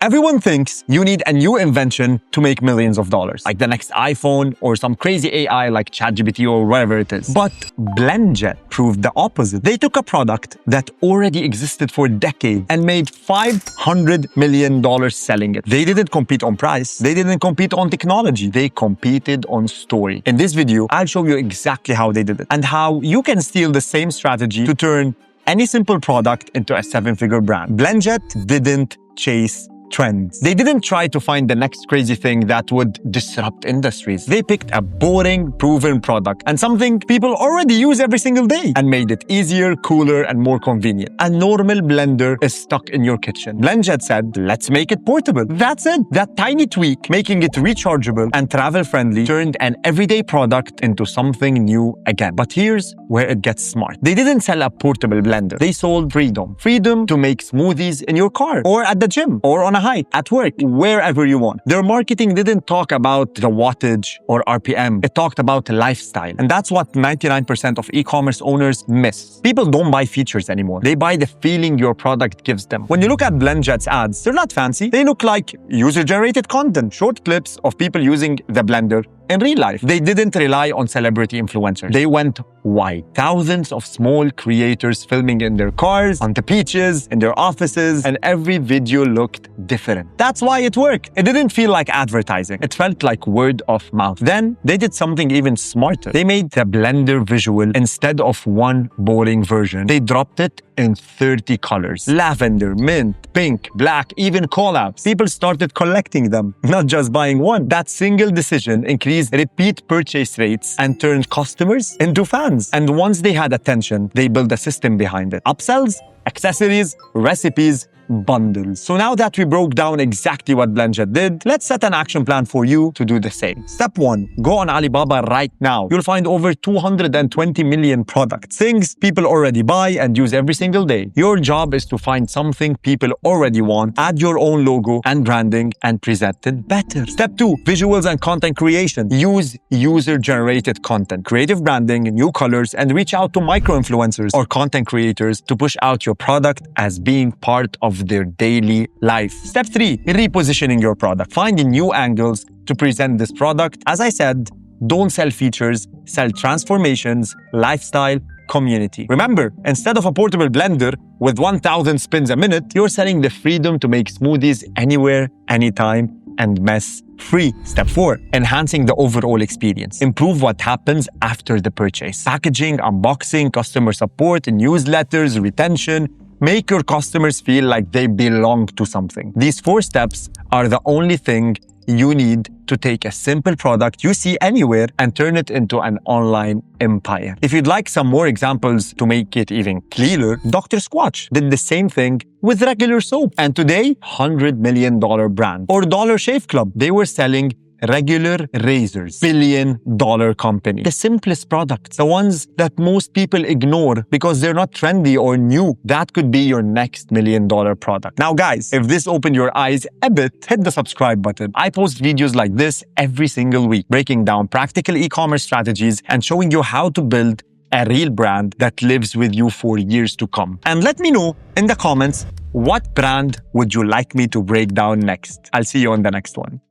Everyone thinks you need a new invention to make millions of dollars, like the next iPhone or some crazy AI like ChatGPT or whatever it is. But BlendJet proved the opposite. They took a product that already existed for decades and made $500 million selling it. They didn't compete on price. They didn't compete on technology. They competed on story. In this video, I'll show you exactly how they did it and how you can steal the same strategy to turn any simple product into a seven-figure brand. BlendJet didn't chase trends. They didn't try to find the next crazy thing that would disrupt industries. They picked a boring, proven product and something people already use every single day and made it easier, cooler, and more convenient. A normal blender is stuck in your kitchen. BlendJet said, let's make it portable. That's it. That tiny tweak, making it rechargeable and travel-friendly, turned an everyday product into something new again. But here's where it gets smart. They didn't sell a portable blender. They sold freedom. Freedom to make smoothies in your car or at the gym or on a hike, at work, wherever you want. Their marketing didn't talk about the wattage or RPM. It talked about lifestyle. And that's what 99% of e-commerce owners miss. People don't buy features anymore. They buy the feeling your product gives them. When you look at BlendJet's ads, they're not fancy. They look like user-generated content, short clips of people using the blender in real life. They didn't rely on celebrity influencers. They went wide. Thousands of small creators filming in their cars, on the beaches, in their offices, and every video looked different. That's why it worked. It didn't feel like advertising. It felt like word of mouth. Then they did something even smarter. They made the blender visual instead of one boring version. They dropped it in 30 colors. Lavender, mint, pink, black, even collabs. People started collecting them, not just buying one. That single decision increased repeat purchase rates and turned customers into fans. And once they had attention, they built a system behind it. Upsells, accessories, recipes, bundles. So now that we broke down exactly what BlendJet did, let's set an action plan for you to do the same. Step 1. Go on Alibaba right now. You'll find over 220 million products, things people already buy and use every single day. Your job is to find something people already want, add your own logo and branding, and present it better. Step 2. Visuals and content creation. Use user-generated content, creative branding, new colors, and reach out to micro-influencers or content creators to push out your product as being part of their daily life. Step 3. Repositioning your product. Finding new angles to present this product. As I said, don't sell features, sell transformations, lifestyle, community. Remember, instead of a portable blender with 1,000 spins a minute, you're selling the freedom to make smoothies anywhere, anytime, and mess-free. Step 4. Enhancing the overall experience. Improve what happens after the purchase. Packaging, unboxing, customer support, newsletters, retention. Make your customers feel like they belong to something. These 4 steps are the only thing you need to take a simple product you see anywhere and turn it into an online empire. If you'd like some more examples to make it even clearer, Dr. Squatch did the same thing with regular soap. And today, $100 million brand. Or Dollar Shave Club, they were selling regular razors, billion-dollar company. The simplest products, the ones that most people ignore because they're not trendy or new. That could be your next million-dollar product. Now, guys, if this opened your eyes a bit, hit the subscribe button. I post videos like this every single week, breaking down practical e-commerce strategies and showing you how to build a real brand that lives with you for years to come. And let me know in the comments, what brand would you like me to break down next? I'll see you on the next one.